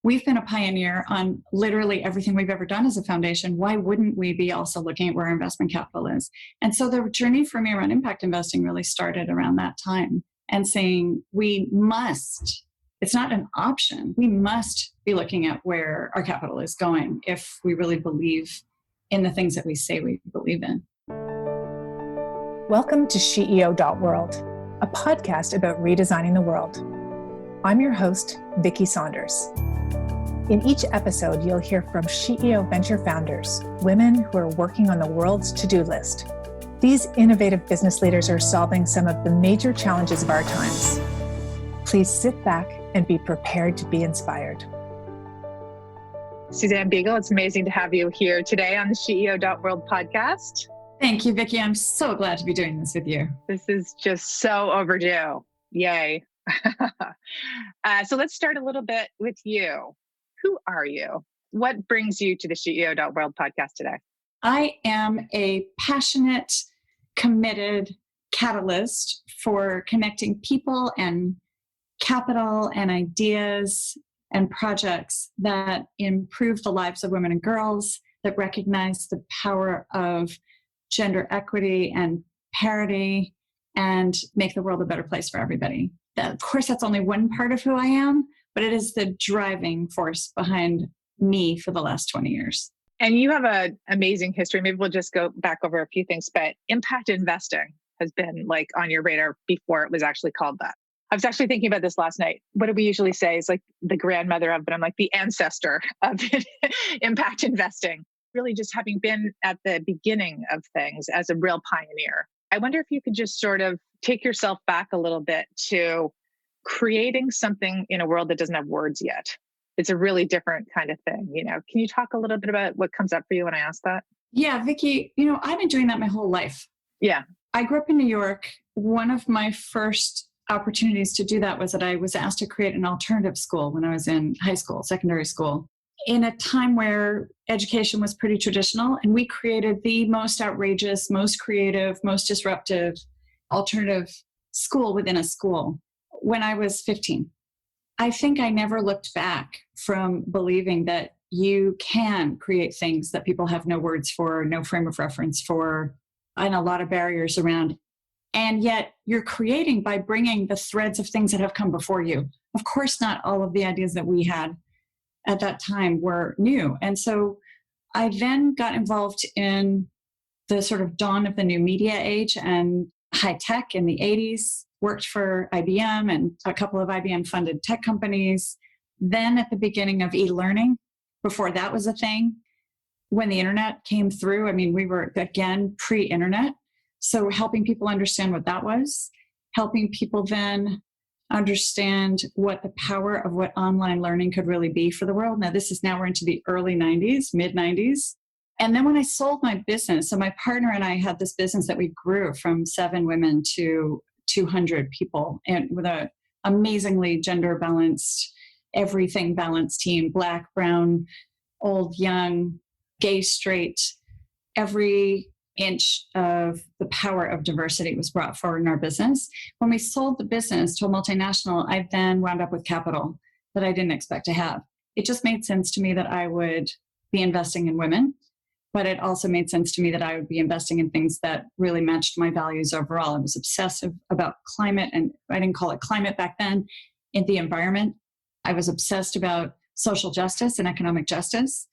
we've been a pioneer on literally everything we've ever done as a foundation. Why wouldn't we be also looking at where our investment capital is? And so the journey for me around impact investing really started around that time and saying we must, it's not an option, we must be looking at where our capital is going if we really believe in the things that we say we believe in. Welcome to SheEO.world, a podcast about redesigning the world. I'm your host, Vicki Saunders. In each episode, you'll hear from SheEO venture founders, women who are working on the world's to-do list. These innovative business leaders are solving some of the major challenges of our times. Please sit back and be prepared to be inspired. Suzanne Biegel, it's amazing to have you here today on the SheEO.world podcast. Thank you, Vicki. I'm so glad to be doing this with you. This is just so overdue. Yay. So let's start a little bit with you. Who are you? What brings you to the SheEO.world podcast today? I am a passionate, committed catalyst for connecting people and capital and ideas and projects that improve the lives of women and girls, that recognize the power of gender equity and parity, and make the world a better place for everybody. Of course, that's only one part of who I am, but it is the driving force behind me for the last 20 years. And you have an amazing history. Maybe we'll just go back over a few things, but impact investing has been like on your radar before it was actually called that. I was actually thinking about this last night. What do we usually say? It's like the grandmother of, but I'm like the ancestor of impact investing. Really just having been at the beginning of things as a real pioneer. I wonder if you could just sort of take yourself back a little bit to creating something in a world that doesn't have words yet. It's a really different kind of thing. Can you talk a little bit about what comes up for you when I ask that? Yeah, Vicki, I've been doing that my whole life. Yeah. I grew up in New York. One of my first opportunities to do that was that I was asked to create an alternative school when I was in high school, secondary school, in a time where education was pretty traditional. And we created the most outrageous, most creative, most disruptive alternative school within a school when I was 15. I think I never looked back from believing that you can create things that people have no words for, no frame of reference for, and a lot of barriers around. And yet you're creating by bringing the threads of things that have come before you. Of course, not all of the ideas that we had at that time were new. And so I then got involved in the sort of dawn of the new media age and high tech in the 80s, worked for IBM and a couple of IBM funded tech companies. Then at the beginning of e-learning, before that was a thing, when the internet came through, we were again pre-internet. So helping people understand what that was, helping people then understand what the power of what online learning could really be for the world. Now we're into the early 90s, mid 90s. And then when I sold my business, so my partner and I had this business that we grew from 7 women to 200 people, and with an amazingly gender balanced, everything balanced team, Black, brown, old, young, gay, straight, every inch of the power of diversity was brought forward in our business. When we sold the business to a multinational, I then wound up with capital that I didn't expect to have. It just made sense to me that I would be investing in women, but it also made sense to me that I would be investing in things that really matched my values overall. I was obsessive about climate, and I didn't call it climate back then, in the environment. I was obsessed about social justice and economic justice.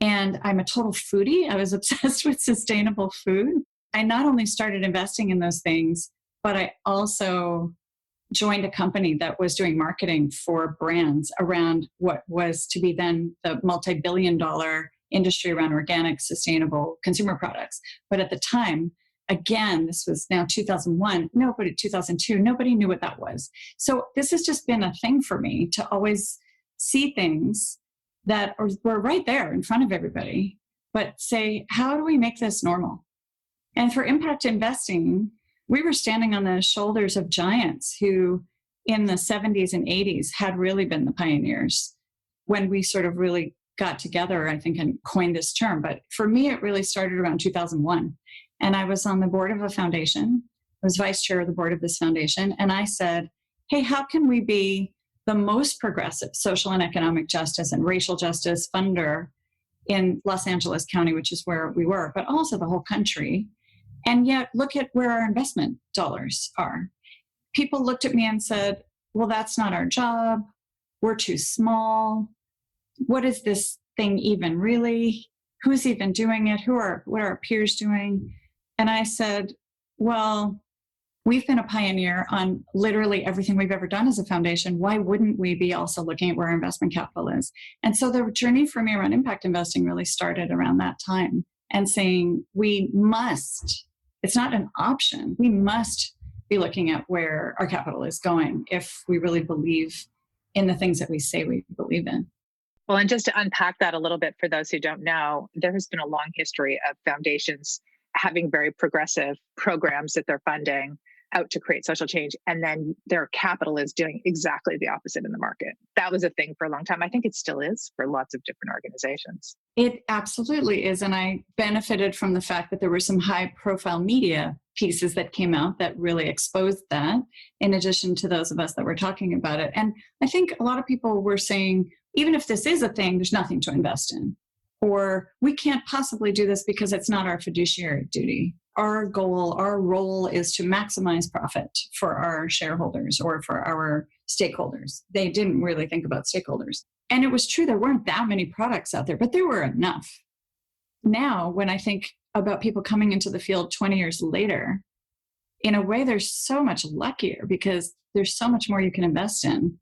And I'm a total foodie. I was obsessed with sustainable food. I not only started investing in those things, but I also joined a company that was doing marketing for brands around what was to be then the multi-billion-dollar industry around organic, sustainable consumer products. But at the time, again, this was now 2001, 2002, nobody knew what that was. So this has just been a thing for me to always see things that were right there in front of everybody, but say, how do we make this normal? And for impact investing, we were standing on the shoulders of giants who in the 70s and 80s had really been the pioneers when we sort of really got together, I think, and coined this term. But for me, it really started around 2001. And I was on the board of a foundation. I was vice chair of the board of this foundation. And I said, hey, how can we be the most progressive social and economic justice and racial justice funder in Los Angeles County, which is where we were, but also the whole country. And yet, look at where our investment dollars are. People looked at me and said, well, that's not our job. We're too small. What is this thing even really? Who's even doing it? What are our peers doing? And I said, well, we've been a pioneer on literally everything we've ever done as a foundation. Why wouldn't we be also looking at where our investment capital is? And so the journey for me around impact investing really started around that time, and saying we must, it's not an option, we must be looking at where our capital is going if we really believe in the things that we say we believe in. Well, and just to unpack that a little bit for those who don't know, there has been a long history of foundations having very progressive programs that they're funding out to create social change. And then their capital is doing exactly the opposite in the market. That was a thing for a long time. I think it still is for lots of different organizations. It absolutely is. And I benefited from the fact that there were some high profile media pieces that came out that really exposed that, in addition to those of us that were talking about it. And I think a lot of people were saying, even if this is a thing, there's nothing to invest in. Or we can't possibly do this because it's not our fiduciary duty. Our goal, our role is to maximize profit for our shareholders or for our stakeholders. They didn't really think about stakeholders. And it was true, there weren't that many products out there, but there were enough. Now, when I think about people coming into the field 20 years later, in a way, they're so much luckier because there's so much more you can invest in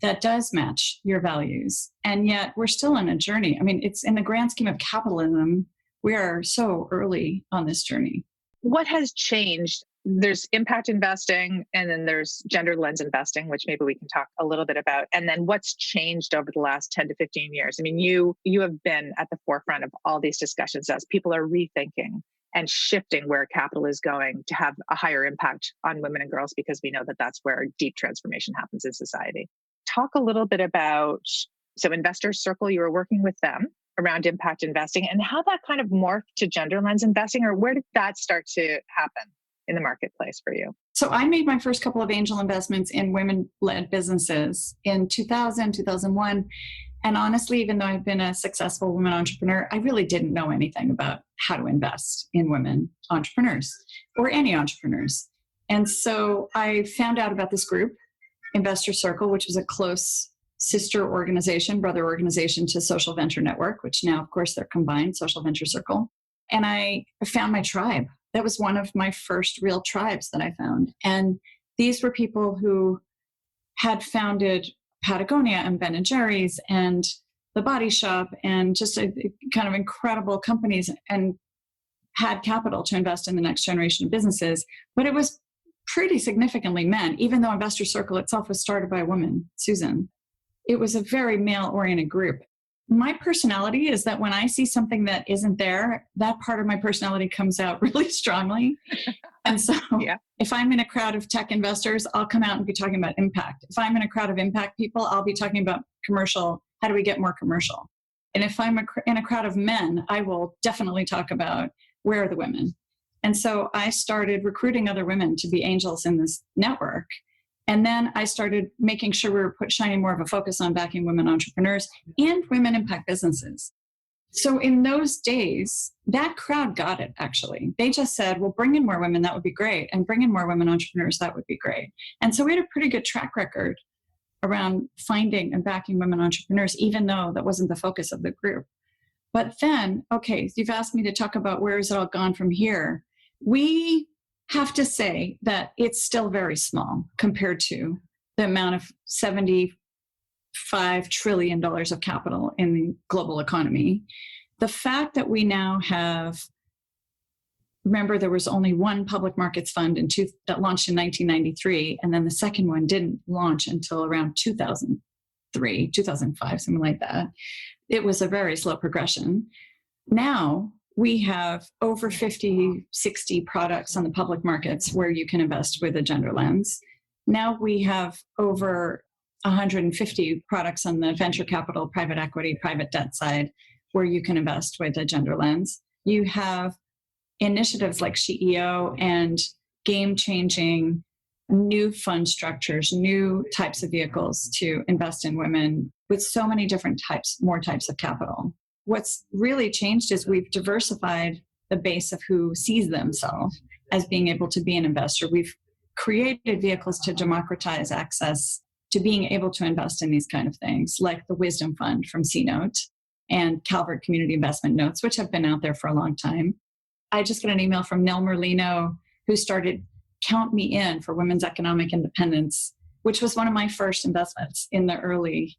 that does match your values. And yet we're still on a journey. I mean, it's in the grand scheme of capitalism, we are so early on this journey. What has changed? There's impact investing, and then there's gender lens investing, which maybe we can talk a little bit about. And then what's changed over the last 10 to 15 years? I mean, you have been at the forefront of all these discussions as people are rethinking and shifting where capital is going to have a higher impact on women and girls, because we know that that's where deep transformation happens in society. Talk a little bit about, so Investors Circle, you were working with them around impact investing, and how that kind of morphed to gender lens investing, or where did that start to happen in the marketplace for you? So I made my first couple of angel investments in women-led businesses in 2000, 2001. And honestly, even though I've been a successful woman entrepreneur, I really didn't know anything about how to invest in women entrepreneurs or any entrepreneurs. And so I found out about this group, Investors Circle, which was a close sister organization, brother organization to Social Venture Network, which now, of course, they're combined, Social Venture Circle. And I found my tribe. That was one of my first real tribes that I found. And these were people who had founded Patagonia and Ben & Jerry's and The Body Shop and just a kind of incredible companies, and had capital to invest in the next generation of businesses. But it was pretty significantly men, even though Investor Circle itself was started by a woman, Suzanne. It was a very male-oriented group. My personality is that when I see something that isn't there, that part of my personality comes out really strongly. And so if I'm in a crowd of tech investors, I'll come out and be talking about impact. If I'm in a crowd of impact people, I'll be talking about commercial. How do we get more commercial? And if I'm in a crowd of men, I will definitely talk about where are the women. And so I started recruiting other women to be angels in this network. And then I started making sure we were shining more of a focus on backing women entrepreneurs and women impact businesses. So in those days, that crowd got it, actually. They just said, well, bring in more women, that would be great. And bring in more women entrepreneurs, that would be great. And so we had a pretty good track record around finding and backing women entrepreneurs, even though that wasn't the focus of the group. But then, okay, you've asked me to talk about where has it all gone from here. We have to say that it's still very small compared to the amount of $75 trillion of capital in the global economy. The fact that we now have, remember there was only one public markets fund that launched in 1993, and then the second one didn't launch until around 2003, 2005, something like that. It was a very slow progression. Now, we have over 50, 60 products on the public markets where you can invest with a gender lens. Now we have over 150 products on the venture capital, private equity, private debt side where you can invest with a gender lens. You have initiatives like SheEO and game-changing new fund structures, new types of vehicles to invest in women with so many different types, more types of capital. What's really changed is we've diversified the base of who sees themselves as being able to be an investor. We've created vehicles to democratize access to being able to invest in these kind of things, like the Wisdom Fund from C-Note and Calvert Community Investment Notes, which have been out there for a long time. I just got an email from Nell Merlino, who started Count Me In for Women's Economic Independence, which was one of my first investments in the early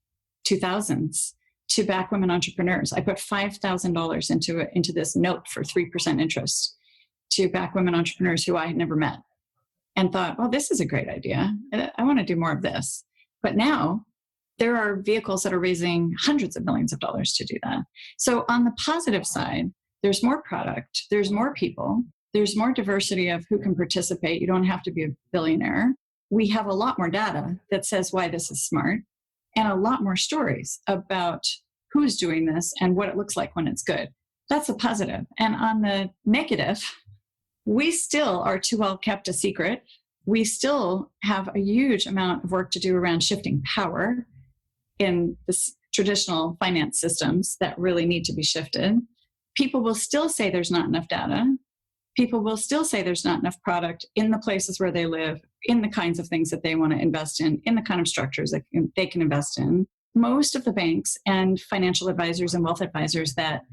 2000s to back women entrepreneurs. I put $5,000 into this note for 3% interest to back women entrepreneurs who I had never met, and thought, well, this is a great idea. I want to do more of this. But now there are vehicles that are raising hundreds of millions of dollars to do that. So on the positive side, there's more product, there's more people, there's more diversity of who can participate. You don't have to be a billionaire. We have a lot more data that says why this is smart, and a lot more stories about who's doing this and what it looks like when it's good. That's a positive. And on the negative, we still are too well kept a secret. We still have a huge amount of work to do around shifting power in this traditional finance systems that really need to be shifted. People will still say there's not enough data. People will still say there's not enough product in the places where they live, in the kinds of things that they want to invest in the kind of structures that they can invest in. Most of the banks and financial advisors and wealth advisors that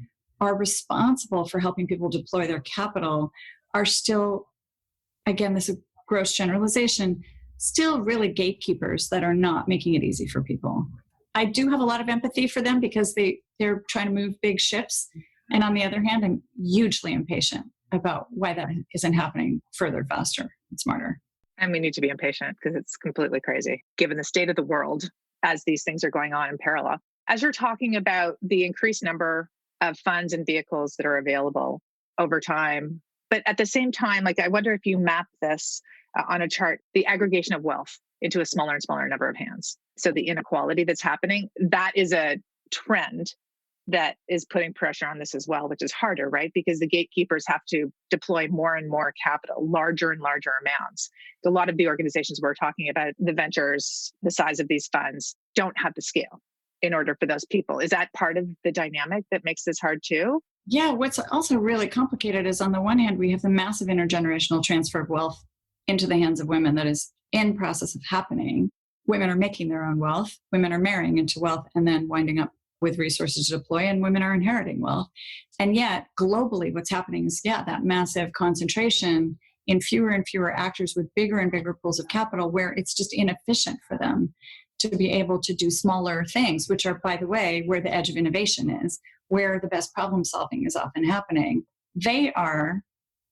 are responsible for helping people deploy their capital are still, again, this is gross generalization, still really gatekeepers that are not making it easy for people. I do have a lot of empathy for them because they're trying to move big ships. And on the other hand, I'm hugely impatient about why that isn't happening further, faster, and smarter. And we need to be impatient because it's completely crazy, given the state of the world as these things are going on in parallel. As you're talking about the increased number of funds and vehicles that are available over time, but at the same time, like I wonder if you map this on a chart, the aggregation of wealth into a smaller and smaller number of hands. So the inequality that's happening, that is a trend that is putting pressure on this as well, which is harder, right? Because the gatekeepers have to deploy more and more capital, larger and larger amounts. A lot of the organizations we're talking about, the ventures, the size of these funds, don't have the scale in order for those people. Is that part of the dynamic that makes this hard too? Yeah, what's also really complicated is on the one hand, we have the massive intergenerational transfer of wealth into the hands of women that is in process of happening. Women are making their own wealth. Women are marrying into wealth and then winding up with resources to deploy, and women are inheriting wealth. And yet, globally, what's happening is, that massive concentration in fewer and fewer actors with bigger and bigger pools of capital, where it's just inefficient for them to be able to do smaller things, which are, by the way, where the edge of innovation is, where the best problem solving is often happening. They are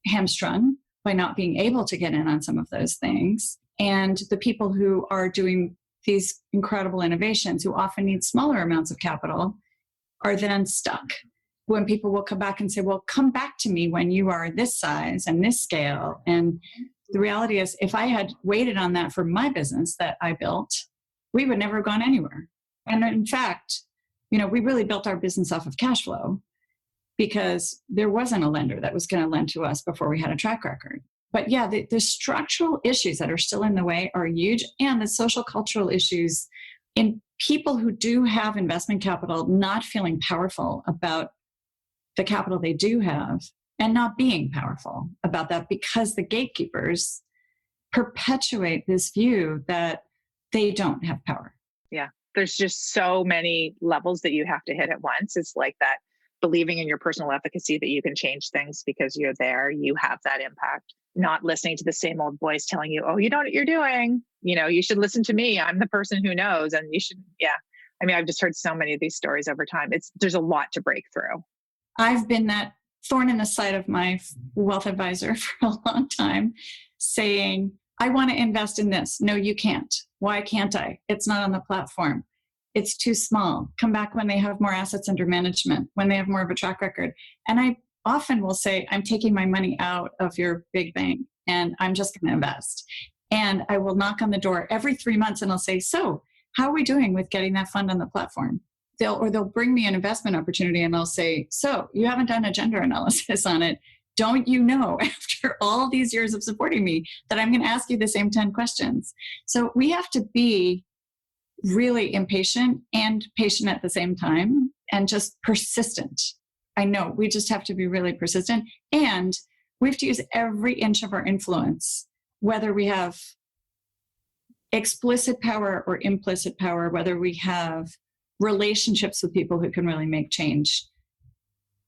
hamstrung by not being able to get in on some of those things. And the people who are doing these incredible innovations, who often need smaller amounts of capital, are then stuck. When people will come back and say, well, come back to me when you are this size and this scale. And the reality is, if I had waited on that for my business that I built, we would never have gone anywhere. And in fact, we really built our business off of cash flow because there wasn't a lender that was going to lend to us before we had a track record. But yeah, the structural issues that are still in the way are huge, and the social cultural issues in people who do have investment capital not feeling powerful about the capital they do have and not being powerful about that because the gatekeepers perpetuate this view that they don't have power. Yeah, there's just so many levels that you have to hit at once. It's like that believing in your personal efficacy that you can change things because you're there, you have that impact. Not listening to the same old voice telling you, oh, you know what you're doing. You should listen to me. I'm the person who knows. And you should, I've just heard so many of these stories over time. There's a lot to break through. I've been that thorn in the side of my wealth advisor for a long time saying, I want to invest in this. No, you can't. Why can't I? It's not on the platform. It's too small. Come back when they have more assets under management, when they have more of a track record. And I often will say, I'm taking my money out of your big bank and I'm just going to invest. And I will knock on the door every 3 months and I'll say, so how are we doing with getting that fund on the platform? They'll bring me an investment opportunity and I'll say, so you haven't done a gender analysis on it. don't you know, after all these years of supporting me, that I'm going to ask you the same 10 questions? So we have to be really impatient and patient at the same time, and just persistent. I know we just have to be really persistent, and we have to use every inch of our influence, whether we have explicit power or implicit power, whether we have relationships with people who can really make change,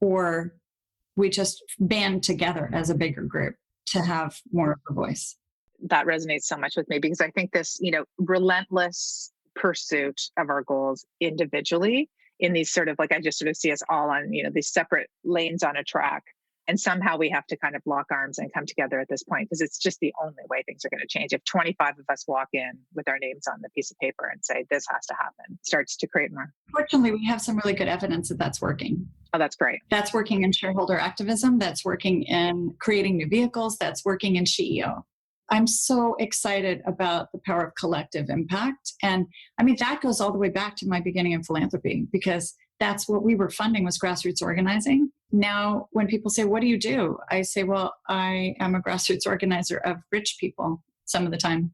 or we just band together as a bigger group to have more of a voice. That resonates so much with me, because I think this, relentless pursuit of our goals individually in these sort of, like, I just sort of see us all on, these separate lanes on a track. And somehow we have to kind of lock arms and come together at this point, because it's just the only way things are going to change. If 25 of us walk in with our names on the piece of paper and say, this has to happen, it starts to create more. Fortunately, we have some really good evidence that that's working. Oh, that's great. That's working in shareholder activism. That's working in creating new vehicles. That's working in SheEO. I'm so excited about the power of collective impact. And I mean, that goes all the way back to my beginning in philanthropy, because that's what we were funding, was grassroots organizing. Now, when people say, what do you do? I say, well, I am a grassroots organizer of rich people some of the time.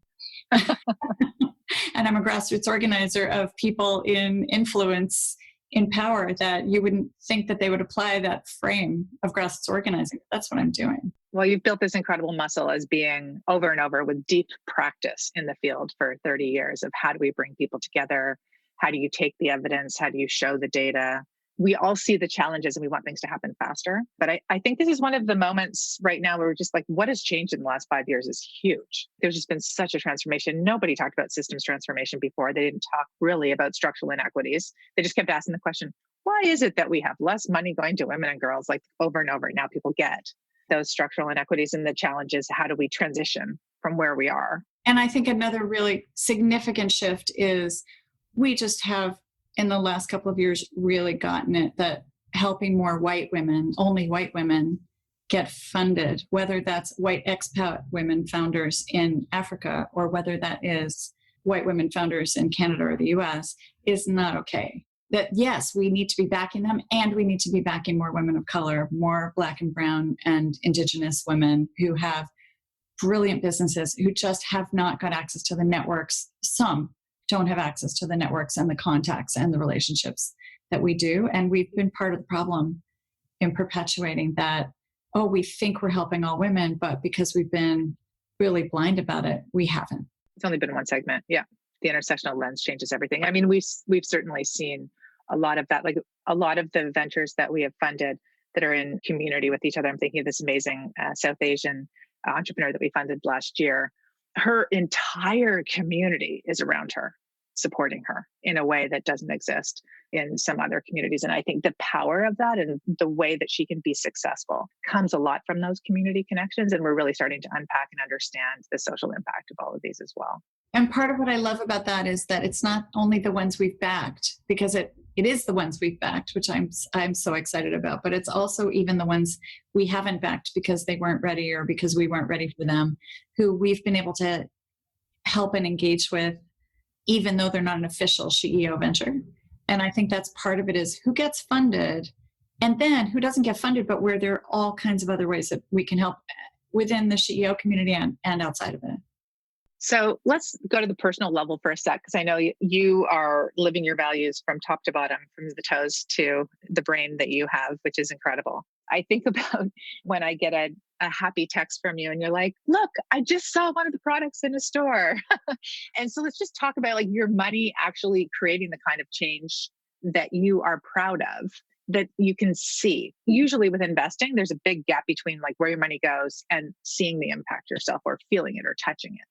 And I'm a grassroots organizer of people in influence, in power, that you wouldn't think that they would apply that frame of grassroots organizing. That's what I'm doing. Well, you've built this incredible muscle as being over and over with deep practice in the field for 30 years of how do we bring people together? How do you take the evidence? How do you show the data? We all see the challenges and we want things to happen faster. But I think this is one of the moments right now where we're just like, what has changed in the last 5 years is huge. There's just been such a transformation. Nobody talked about systems transformation before. They didn't talk really about structural inequities. They just kept asking the question, why is it that we have less money going to women and girls, like over and over? Now people get those structural inequities and the challenges. How do we transition from where we are? And I think another really significant shift is we just have, in the last couple of years, really gotten it that helping more white women, only white women, get funded, whether that's white expat women founders in Africa or whether that is white women founders in Canada or the US, is not okay. That yes, we need to be backing them, and we need to be backing more women of color, more Black and Brown and Indigenous women who have brilliant businesses, who just have not got access to the networks. Some don't have access to the networks and the contacts and the relationships that we do. And we've been part of the problem in perpetuating that, oh, we think we're helping all women, but because we've been really blind about it, we haven't. It's only been one segment. Yeah. The intersectional lens changes everything. I mean, we've certainly seen a lot of that, like a lot of the ventures that we have funded that are in community with each other. I'm thinking of this amazing South Asian entrepreneur that we funded last year. Her entire community is around her, supporting her in a way that doesn't exist in some other communities. And I think the power of that and the way that she can be successful comes a lot from those community connections. And we're really starting to unpack and understand the social impact of all of these as well. And part of what I love about that is that it's not only the ones we've backed, because it is the ones we've backed, which I'm so excited about, but it's also even the ones we haven't backed because they weren't ready or because we weren't ready for them, who we've been able to help and engage with, even though they're not an official SheEO venture. And I think that's part of it, is who gets funded and then who doesn't get funded, but where there are all kinds of other ways that we can help within the SheEO community and outside of it. So let's go to the personal level for a sec, because I know you are living your values from top to bottom, from the toes to the brain that you have, which is incredible. I think about when I get a happy text from you and you're like, look, I just saw one of the products in a store. And so let's just talk about like your money actually creating the kind of change that you are proud of, that you can see. Usually with investing, there's a big gap between like where your money goes and seeing the impact yourself or feeling it or touching it.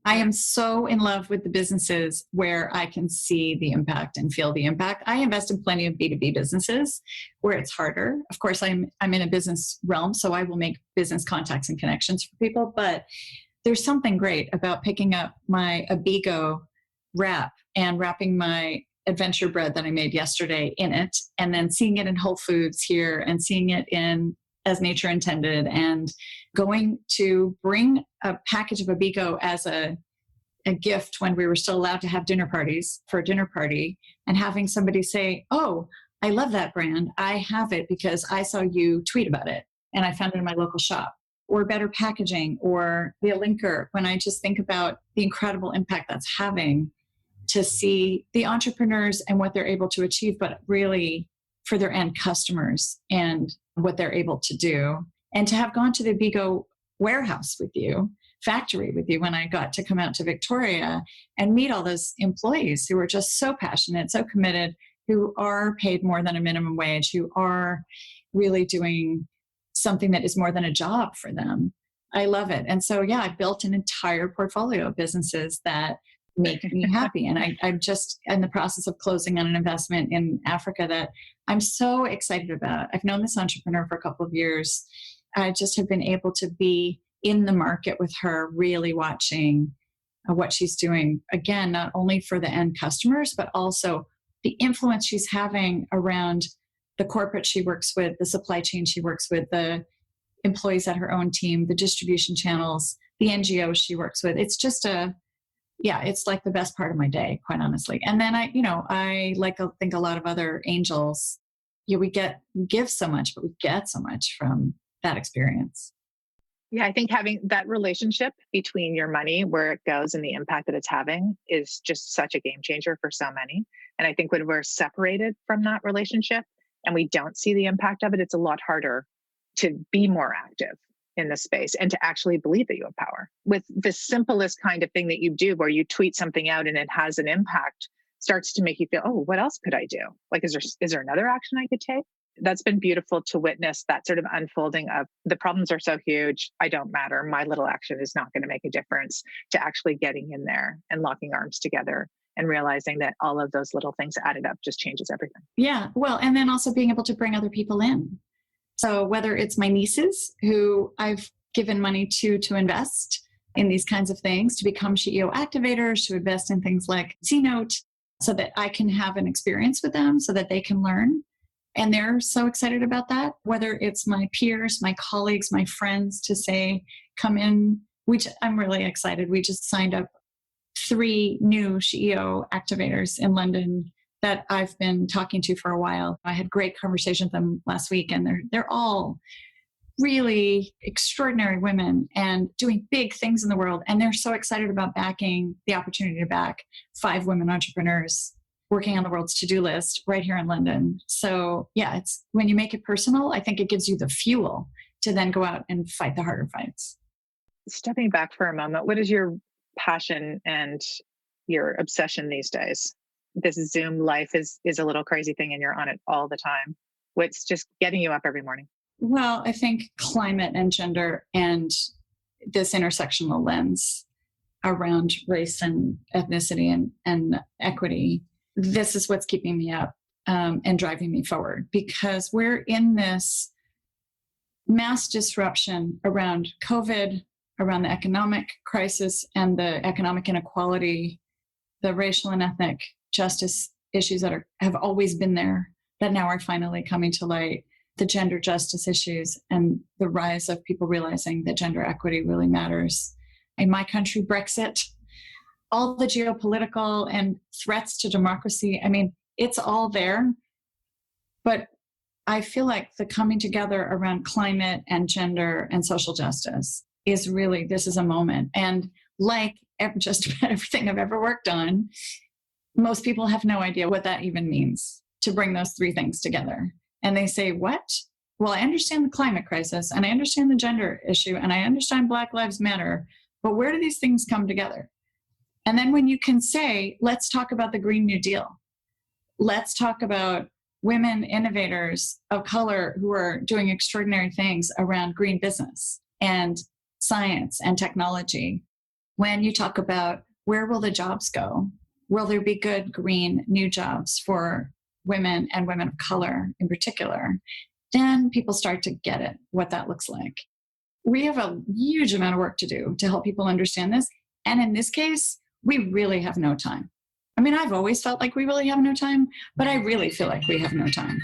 I am so in love with the businesses where I can see the impact and feel the impact. I invest in plenty of B2B businesses where it's harder. Of course, I'm in a business realm, so I will make business contacts and connections for people. But there's something great about picking up my Abigo wrap and wrapping my adventure bread that I made yesterday in it, and then seeing it in Whole Foods here and seeing it in As Nature Intended, and going to bring a package of Abigo as a gift when we were still allowed to have dinner parties for a dinner party, and having somebody say, oh, I love that brand. I have it because I saw you tweet about it. and I found it in my local shop. Or better packaging, or the linker. When I just think about the incredible impact that's having to see the entrepreneurs and what they're able to achieve, but really for their end customers and what they're able to do. And to have gone to the Biegel warehouse with you, factory with you, when I got to come out to Victoria and meet all those employees who are just so passionate, so committed, who are paid more than a minimum wage, who are really doing something that is more than a job for them. I love it. And so, yeah, I built an entire portfolio of businesses that make me happy. And I'm just in the process of closing on an investment in Africa that I'm so excited about. I've known this entrepreneur for a couple of years. I just have been able to be in the market with her, really watching what she's doing. Again, not only for the end customers, but also the influence she's having around the corporate she works with, the supply chain she works with, the employees at her own team, the distribution channels, the NGOs she works with. It's just it's like the best part of my day, quite honestly. And then I think a lot of other angels, we give so much, but we get so much from that experience. Yeah, I think having that relationship between your money, where it goes and the impact that it's having, is just such a game changer for so many. And I think when we're separated from that relationship, and we don't see the impact of it, it's a lot harder to be more active in this space and to actually believe that you have power. With the simplest kind of thing that you do, where you tweet something out and it has an impact, starts to make you feel, oh, what else could I do? Like, is there another action I could take? That's been beautiful to witness, that sort of unfolding of the problems are so huge, I don't matter. My little action is not going to make a difference, to actually getting in there and locking arms together and realizing that all of those little things added up just changes everything. Yeah, well, and then also being able to bring other people in. So whether it's my nieces, who I've given money to invest in these kinds of things, to become SheEO Activators, to invest in things like C-Note, so that I can have an experience with them, so that they can learn. And they're so excited about that. Whether it's my peers, my colleagues, my friends, to say, come in, which I'm really excited. We just signed up 3 new SheEO Activators in London that I've been talking to for a while. I had great conversations with them last week, and they're all really extraordinary women and doing big things in the world. And they're so excited about backing the opportunity to back 5 women entrepreneurs working on the world's to-do list right here in London. So yeah, it's when you make it personal, I think it gives you the fuel to then go out and fight the harder fights. Stepping back for a moment, what is your passion and your obsession these days? This Zoom life is a little crazy thing, and you're on it all the time. What's just getting you up every morning? Well, I think climate and gender and this intersectional lens around race and ethnicity and equity, this is what's keeping me up and driving me forward, because we're in this mass disruption around COVID, around the economic crisis and the economic inequality, the racial and ethnic justice issues that have always been there, that now are finally coming to light, the gender justice issues, and the rise of people realizing that gender equity really matters. In my country, Brexit, all the geopolitical and threats to democracy, I mean, it's all there. But I feel like the coming together around climate and gender and social justice is really, this is a moment. And like just about everything I've ever worked on, most people have no idea what that even means, to bring those 3 things together. And they say, what? Well, I understand the climate crisis, and I understand the gender issue, and I understand Black Lives Matter, but where do these things come together? And then when you can say, let's talk about the Green New Deal. Let's talk about women innovators of color who are doing extraordinary things around green business and science and technology. When you talk about where will the jobs go? Will there be good green new jobs for women and women of color in particular? Then people start to get it, what that looks like. We have a huge amount of work to do to help people understand this. And in this case, we really have no time. I mean, I've always felt like we really have no time, but I really feel like we have no time.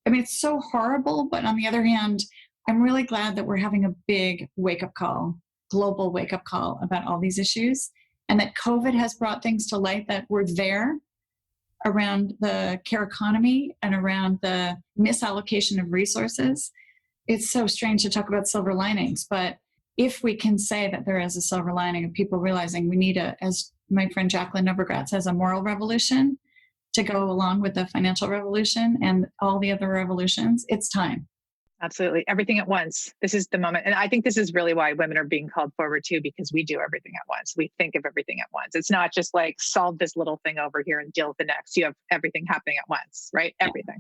I mean, it's so horrible, but on the other hand, I'm really glad that we're having a big wake-up call, global wake-up call about all these issues, and that COVID has brought things to light that were there around the care economy and around the misallocation of resources. it's so strange to talk about silver linings, but if we can say that there is a silver lining of people realizing we need as my friend Jacqueline Novogratz says, a moral revolution to go along with the financial revolution and all the other revolutions, it's time. Absolutely. Everything at once. This is the moment. And I think this is really why women are being called forward too, because we do everything at once. We think of everything at once. It's not just like solve this little thing over here and deal with the next. You have everything happening at once, right? Everything.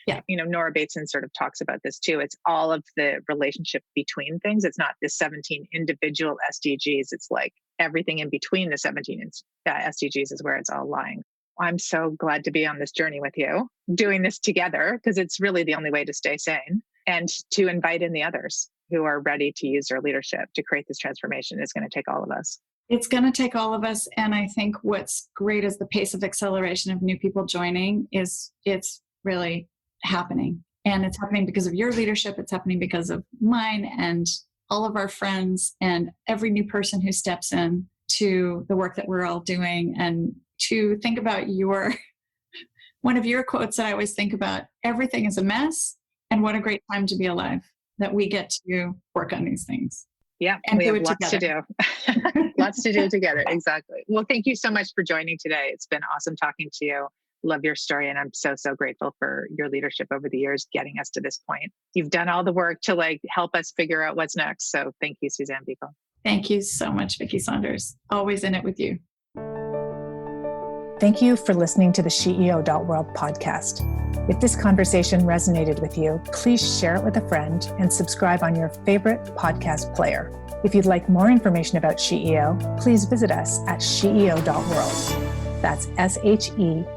Yeah. Nora Bateson sort of talks about this too. It's all of the relationship between things. It's not the 17 individual SDGs. It's like everything in between the 17 SDGs is where it's all lying. I'm so glad to be on this journey with you, doing this together, because it's really the only way to stay sane, and to invite in the others who are ready to use their leadership to create this transformation. Is going to take all of us. It's going to take all of us. And I think what's great is the pace of acceleration of new people joining it's really happening. And it's happening because of your leadership. It's happening because of mine and all of our friends and every new person who steps in to the work that we're all doing. And to think about one of your quotes that I always think about, everything is a mess, and what a great time to be alive that we get to work on these things. Yeah, and we do have it lots together. to do. Lots to do together. Exactly. Well, thank you so much for joining today. It's been awesome talking to you. Love your story. And I'm so grateful for your leadership over the years, getting us to this point. You've done all the work to help us figure out what's next. So thank you, Suzanne Biegel. Thank you so much, Vicki Saunders. Always in it with you. Thank you for listening to the SheEO.world podcast. If this conversation resonated with you, please share it with a friend and subscribe on your favorite podcast player. If you'd like more information about SheEO, please visit us at SheEO.world. That's SheEO.world.